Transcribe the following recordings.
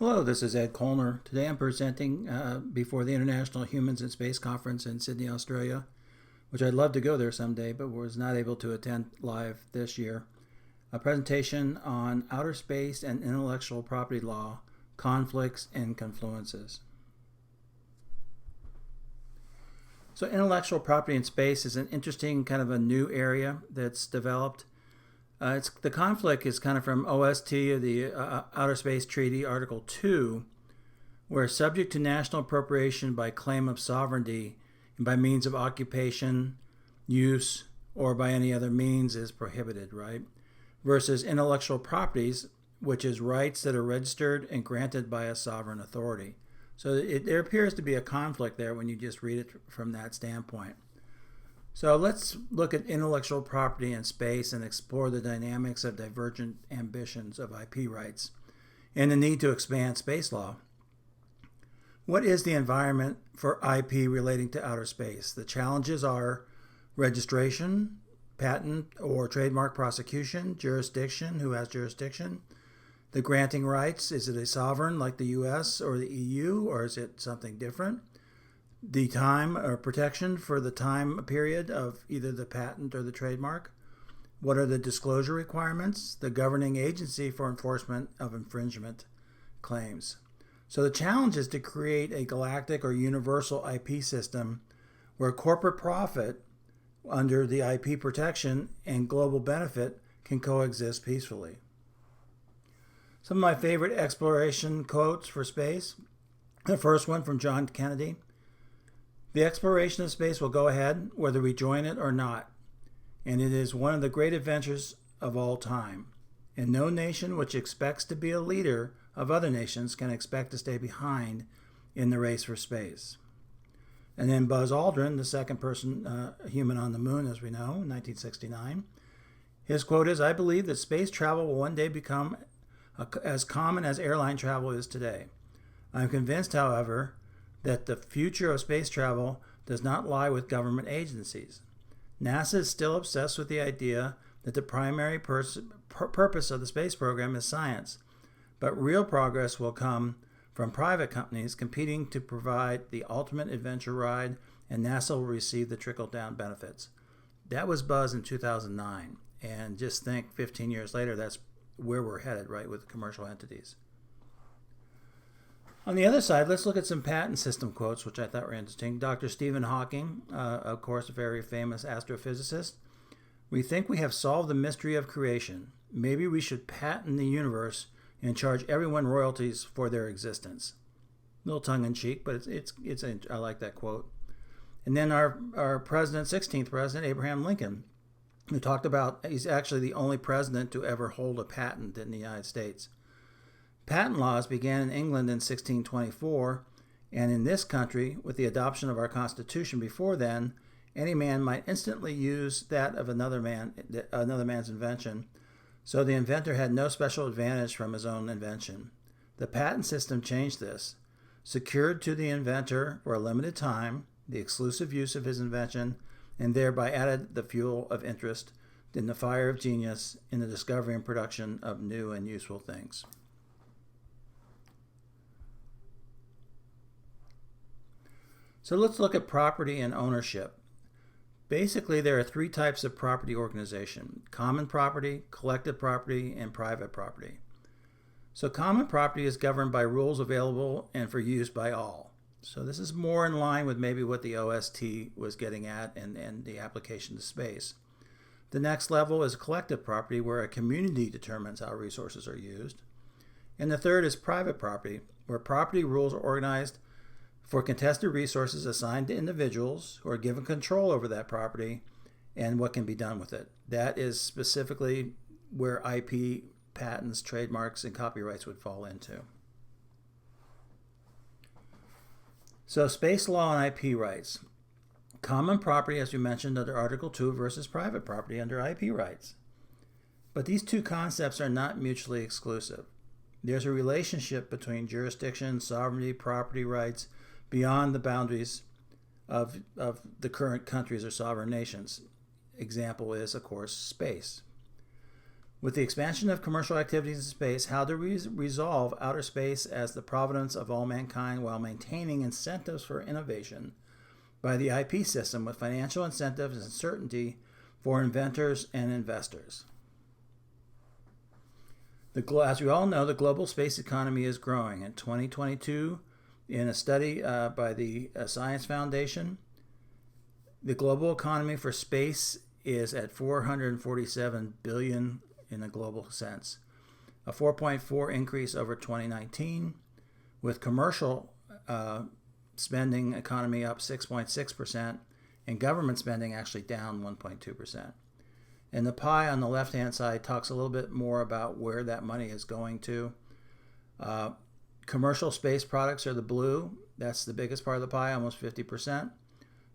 Hello, this is Ed Koellner. Today I'm presenting before the International Humans in Space Conference in Sydney, Australia, which I'd love to go there someday, but was not able to attend live this year. A presentation on outer space and intellectual property law, conflicts and confluences. So intellectual property in space is an interesting kind of a new area that's developed. The conflict is kind of from OST, the Outer Space Treaty, Article 2, where subject to national appropriation by claim of sovereignty and by means of occupation, use, or by any other means is prohibited, right? Versus intellectual properties, which is rights that are registered and granted by a sovereign authority. So there appears to be a conflict there when you just read it from that standpoint. So let's look at intellectual property in space and explore the dynamics of divergent ambitions of IP rights and the need to expand space law. What is the environment for IP relating to outer space? The challenges are registration, patent or trademark prosecution, jurisdiction, who has jurisdiction, the granting rights, is it a sovereign like the US or the EU, or is it something different? The time or protection for the time period of either the patent or the trademark. What are the disclosure requirements? The governing agency for enforcement of infringement claims. So the challenge is to create a galactic or universal IP system where corporate profit under the IP protection and global benefit can coexist peacefully. Some of my favorite exploration quotes for space. The first one from John Kennedy. The exploration of space will go ahead whether we join it or not, and it is one of the great adventures of all time. And no nation which expects to be a leader of other nations can expect to stay behind in the race for space. And then Buzz Aldrin, the second person human on the moon, as we know, in 1969, his quote is, "I believe that space travel will one day become as common as airline travel is today. I am convinced, however, that the future of space travel does not lie with government agencies. NASA is still obsessed with the idea that the primary purpose of the space program is science, but real progress will come from private companies competing to provide the ultimate adventure ride, and NASA will receive the trickle-down benefits." That was Buzz in 2009, and just think 15 years later, that's where we're headed, right, with commercial entities. On the other side, let's look at some patent system quotes, which I thought were interesting. Dr. Stephen Hawking, of course, a very famous astrophysicist. "We think we have solved the mystery of creation. Maybe we should patent the universe and charge everyone royalties for their existence." A little tongue-in-cheek, but I like that quote. And then our president, 16th president, Abraham Lincoln, who talked about he's actually the only president to ever hold a patent in the United States. Patent laws began in England in 1624, and in this country, with the adoption of our Constitution before then, any man might instantly use that of another man's invention, so the inventor had no special advantage from his own invention. The patent system changed this, secured to the inventor for a limited time the exclusive use of his invention, and thereby added the fuel of interest in the fire of genius in the discovery and production of new and useful things. So let's look at property and ownership. Basically, there are three types of property organization: common property, collective property, and private property. So common property is governed by rules available and for use by all. So this is more in line with maybe what the OST was getting at and the application to space. The next level is collective property, where a community determines how resources are used. And the third is private property, where property rules are organized for contested resources assigned to individuals who are given control over that property and what can be done with it. That is specifically where IP, patents, trademarks, and copyrights would fall into. So space law and IP rights. Common property, as we mentioned, under Article 2 versus private property under IP rights. But these two concepts are not mutually exclusive. There's a relationship between jurisdiction, sovereignty, property rights, beyond the boundaries of the current countries or sovereign nations. Example is, of course, space. With the expansion of commercial activities in space, how do we resolve outer space as the providence of all mankind while maintaining incentives for innovation by the IP system with financial incentives and certainty for inventors and investors? As we all know, the global space economy is growing. In 2022, in a study by the Science Foundation, the global economy for space is at $447 billion in a global sense, a 4.4 increase over 2019, with commercial spending economy up 6.6% and government spending actually down 1.2%. And the pie on the left-hand side talks a little bit more about where that money is going to. Commercial space products are the blue. That's the biggest part of the pie, almost 50%.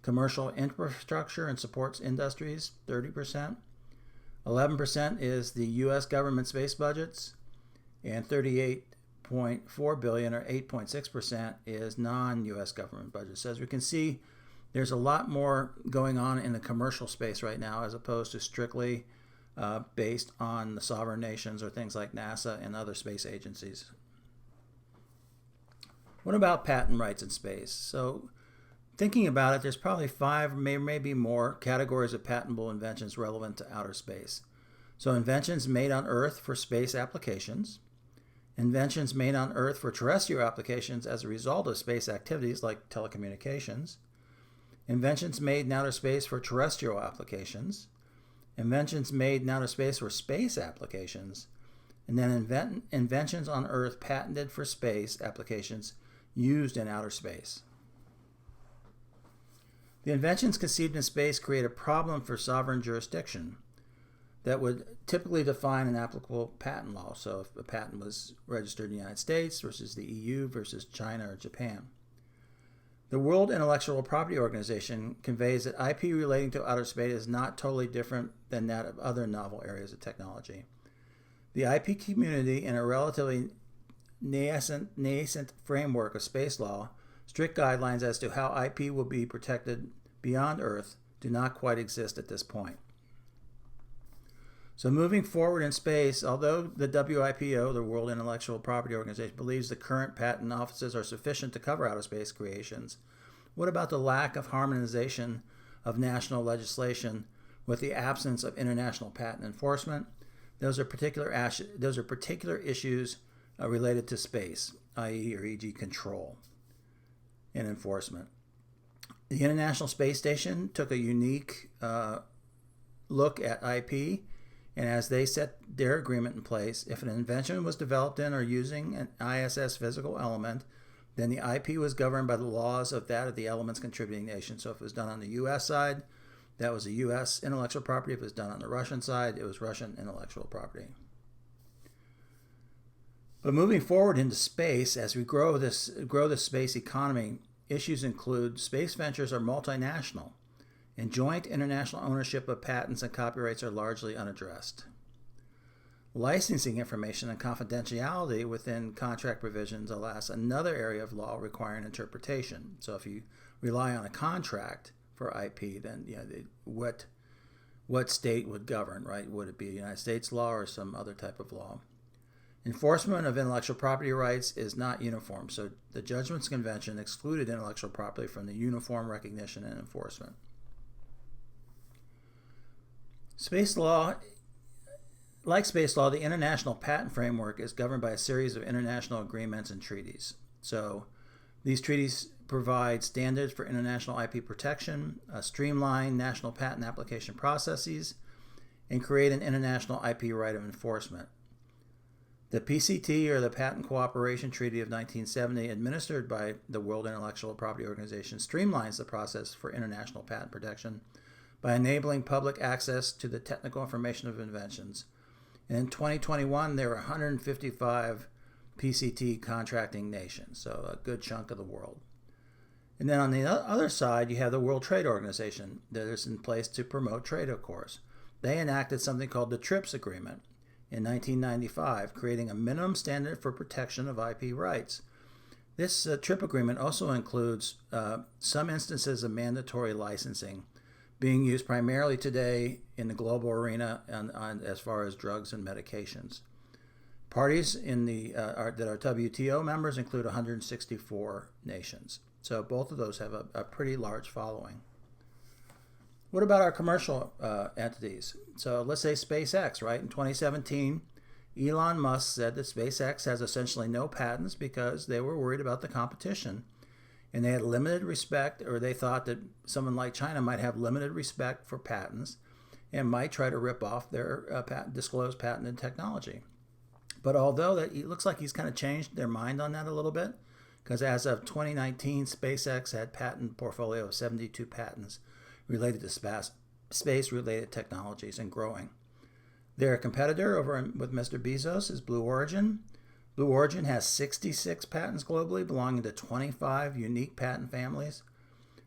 Commercial infrastructure and supports industries, 30%. 11% is the U.S. government space budgets, and 38.4 billion, or 8.6%, is non-U.S. government budgets. So as we can see, there's a lot more going on in the commercial space right now, as opposed to strictly based on the sovereign nations or things like NASA and other space agencies. What about patent rights in space? So thinking about it, there's probably 5, maybe more categories of patentable inventions relevant to outer space. So inventions made on Earth for space applications, inventions made on Earth for terrestrial applications as a result of space activities like telecommunications, inventions made in outer space for terrestrial applications, inventions made in outer space for space applications, and then inventions on Earth patented for space applications used in outer space. The inventions conceived in space create a problem for sovereign jurisdiction that would typically define an applicable patent law. So if a patent was registered in the United States versus the EU versus China or Japan. The World Intellectual Property Organization conveys that IP relating to outer space is not totally different than that of other novel areas of technology. The IP community, in a relatively nascent framework of space law, strict guidelines as to how IP will be protected beyond Earth do not quite exist at this point. So moving forward in space, although the WIPO, the World Intellectual Property Organization, believes the current patent offices are sufficient to cover outer space creations, what about the lack of harmonization of national legislation with the absence of international patent enforcement? Those are particular issues related to space, i.e. or e.g. control and enforcement. The International Space Station took a unique look at IP, and as they set their agreement in place, if an invention was developed in or using an IHS physical element, then the IP was governed by the laws of that of the element's contributing nation. So if it was done on the U.S. side, that was a U.S. intellectual property. If it was done on the Russian side, it was Russian intellectual property. But moving forward into space, as we grow this space economy, issues include space ventures are multinational, and joint international ownership of patents and copyrights are largely unaddressed. Licensing information and confidentiality within contract provisions, alas, another area of law requiring interpretation. So if you rely on a contract for IP, then what state would govern, right? Would it be United States law or some other type of law? Enforcement of intellectual property rights is not uniform, so the Judgments Convention excluded intellectual property from the uniform recognition and enforcement. Space law, like space law, the international patent framework is governed by a series of international agreements and treaties. So these treaties provide standards for international IP protection, streamline national patent application processes, and create an international IP right of enforcement. The PCT, or the Patent Cooperation Treaty of 1970, administered by the World Intellectual Property Organization, streamlines the process for international patent protection by enabling public access to the technical information of inventions. And in 2021, there were 155 PCT contracting nations, so a good chunk of the world. And then on the other side, you have the World Trade Organization that is in place to promote trade, of course. They enacted something called the TRIPS Agreement in 1995, creating a minimum standard for protection of IP rights. This TRIP agreement also includes some instances of mandatory licensing, being used primarily today in the global arena as far as drugs and medications. Parties that are WTO members include 164 nations. So both of those have a pretty large following. What about our commercial entities? So let's say SpaceX, right? In 2017, Elon Musk said that SpaceX has essentially no patents because they were worried about the competition. And they had limited respect, or they thought that someone like China might have limited respect for patents and might try to rip off their disclosed patented technology. But although it looks like he's kind of changed their mind on that a little bit, because as of 2019, SpaceX had patent portfolio of 72 patents related to space-related technologies and growing. Their competitor with Mr. Bezos is Blue Origin. Blue Origin has 66 patents globally belonging to 25 unique patent families.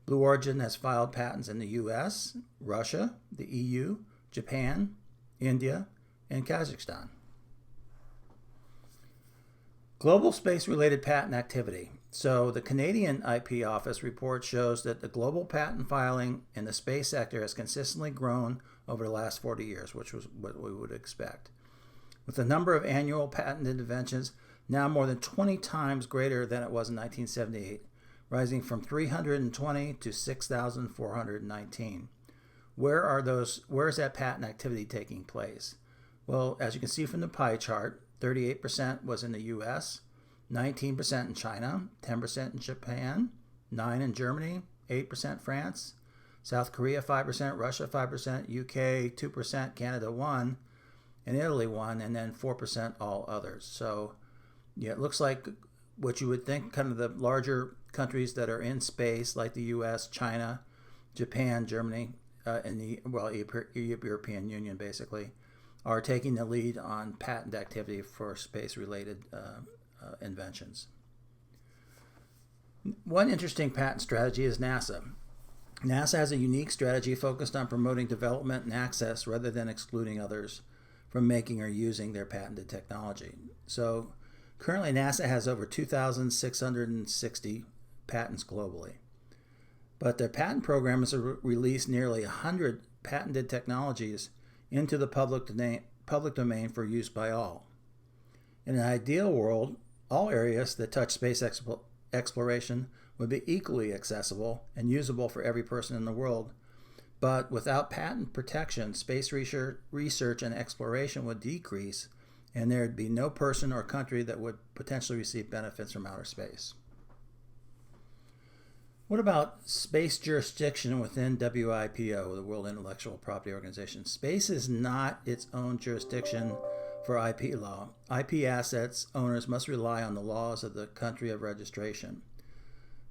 Blue Origin has filed patents in the US, Russia, the EU, Japan, India, and Kazakhstan. Global space-related patent activity. So the Canadian IP Office report shows that the global patent filing in the space sector has consistently grown over the last 40 years, which was what we would expect, with the number of annual patent inventions now more than 20 times greater than it was in 1978, rising from 320 to 6,419. Where is that patent activity taking place? Well, as you can see from the pie chart, 38% was in the US, 19% in China, 10% in Japan, 9% in Germany, 8% France, South Korea 5%, Russia 5%, UK 2%, Canada 1%, and Italy 1%, and then 4% all others. So yeah, it looks like what you would think kind of the larger countries that are in space, like the US, China, Japan, Germany, and the European Union basically, are taking the lead on patent activity for space-related inventions. One interesting patent strategy is NASA. NASA has a unique strategy focused on promoting development and access rather than excluding others from making or using their patented technology. So currently NASA has over 2,660 patents globally. But their patent program has released nearly 100 patented technologies into the public domain for use by all. In an ideal world, all areas that touch space exploration would be equally accessible and usable for every person in the world. But without patent protection, space research and exploration would decrease, and there would be no person or country that would potentially receive benefits from outer space. What about space jurisdiction within WIPO, the World Intellectual Property Organization? Space is not its own jurisdiction for IP law. IP assets owners must rely on the laws of the country of registration.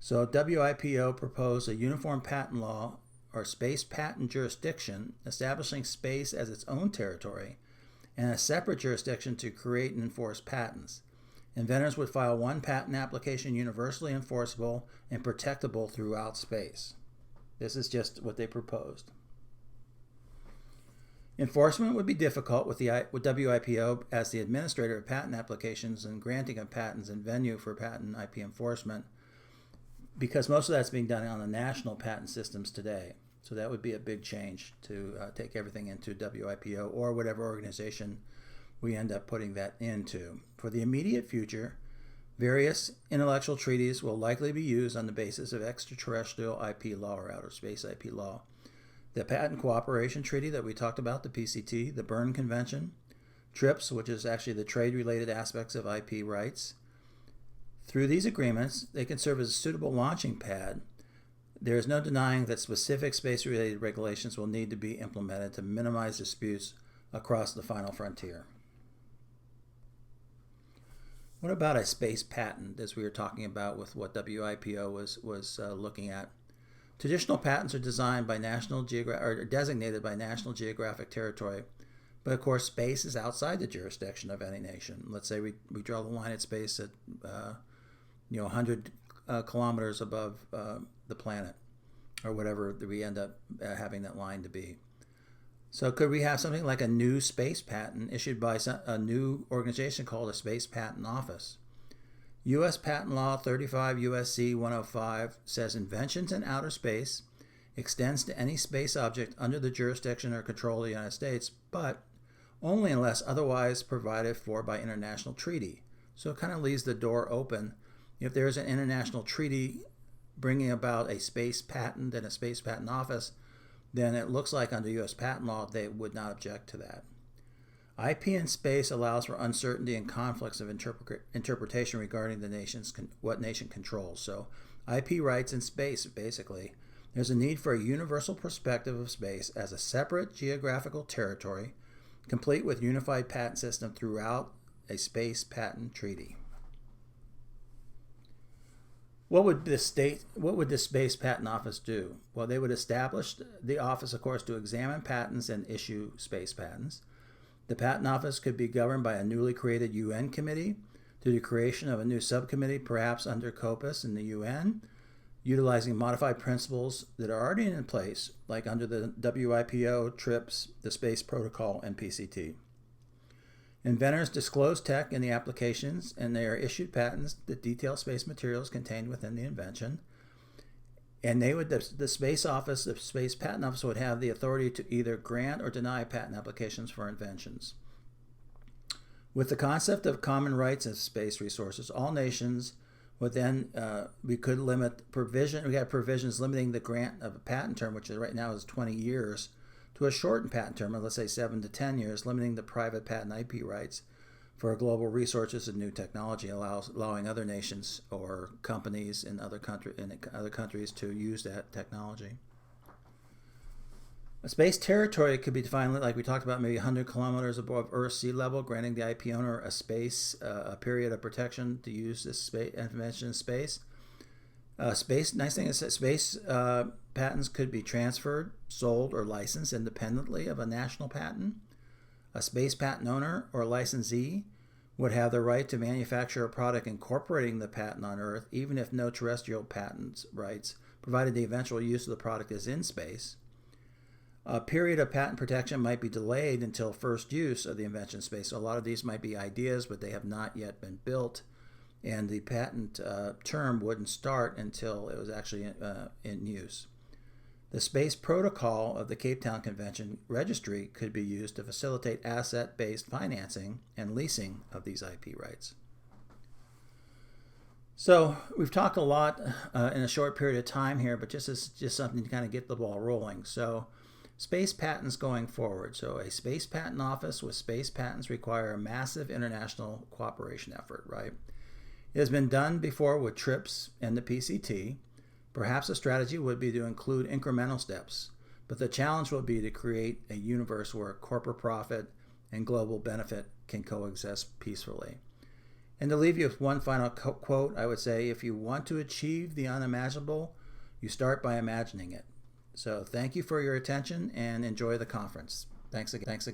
So WIPO proposed a uniform patent law or space patent jurisdiction, establishing space as its own territory and a separate jurisdiction to create and enforce patents. Inventors would file one patent application universally enforceable and protectable throughout space. This is just what they proposed. Enforcement would be difficult with WIPO as the administrator of patent applications and granting of patents and venue for patent IP enforcement, because most of that's being done on the national patent systems today. So that would be a big change to take everything into WIPO or whatever organization we end up putting that into. For the immediate future, various intellectual treaties will likely be used on the basis of extraterrestrial IP law or outer space IP law. The Patent Cooperation Treaty that we talked about, the PCT, the Berne Convention, TRIPS, which is actually the trade-related aspects of IP rights. Through these agreements, they can serve as a suitable launching pad. There is no denying that specific space-related regulations will need to be implemented to minimize disputes across the final frontier. What about a space patent, as we were talking about with what WIPO was looking at? Traditional patents are designated by National Geographic Territory, but of course space is outside the jurisdiction of any nation. Let's say we draw the line at space at 100 kilometers above the planet, or whatever we end up having that line to be. So could we have something like a new space patent issued by a new organization called a Space Patent Office? U.S. Patent Law 35 U.S.C. 105 says inventions in outer space extends to any space object under the jurisdiction or control of the United States, but only unless otherwise provided for by international treaty. So it kind of leaves the door open. If there is an international treaty bringing about a space patent and a space patent office, then it looks like under U.S. patent law they would not object to that. IP in space allows for uncertainty and conflicts of interpretation regarding what nation controls. So IP rights in space, basically, there's a need for a universal perspective of space as a separate geographical territory, complete with unified patent system throughout a space patent treaty. What would the Space Patent Office do? Well, they would establish the office, of course, to examine patents and issue space patents. The Patent Office could be governed by a newly created UN committee through the creation of a new subcommittee, perhaps under COPUS in the UN, utilizing modified principles that are already in place, like under the WIPO, TRIPS, the Space Protocol, and PCT. Inventors disclose tech in the applications, and they are issued patents that detail space materials contained within the invention. And the Space Office, the Space Patent Office, would have the authority to either grant or deny patent applications for inventions. With the concept of common rights of space resources, all nations would then, we could limit provision. We have provisions limiting the grant of a patent term, which right now is 20 years, to a shortened patent term of, let's say, 7 to 10 years, limiting the private patent IP rights for global resources and new technology, allowing other nations or companies in other countries to use that technology. A space territory could be defined, like we talked about, maybe 100 kilometers above Earth sea level, granting the IP owner a period of protection to use this information in space. Nice thing is that space patents could be transferred, sold, or licensed independently of a national patent. A space patent owner or licensee would have the right to manufacture a product incorporating the patent on Earth, even if no terrestrial patent rights, provided the eventual use of the product is in space. A period of patent protection might be delayed until first use of the invention in space. So a lot of these might be ideas, but they have not yet been built, and the patent term wouldn't start until it was actually in use. The Space Protocol of the Cape Town Convention Registry could be used to facilitate asset-based financing and leasing of these IP rights. So we've talked a lot in a short period of time here, but just something to kind of get the ball rolling. So space patents going forward. So a space patent office with space patents require a massive international cooperation effort, right? It has been done before with TRIPS and the PCT. Perhaps a strategy would be to include incremental steps, but the challenge will be to create a universe where corporate profit and global benefit can coexist peacefully. And to leave you with one final quote, I would say, if you want to achieve the unimaginable, you start by imagining it. So thank you for your attention and enjoy the conference. Thanks again.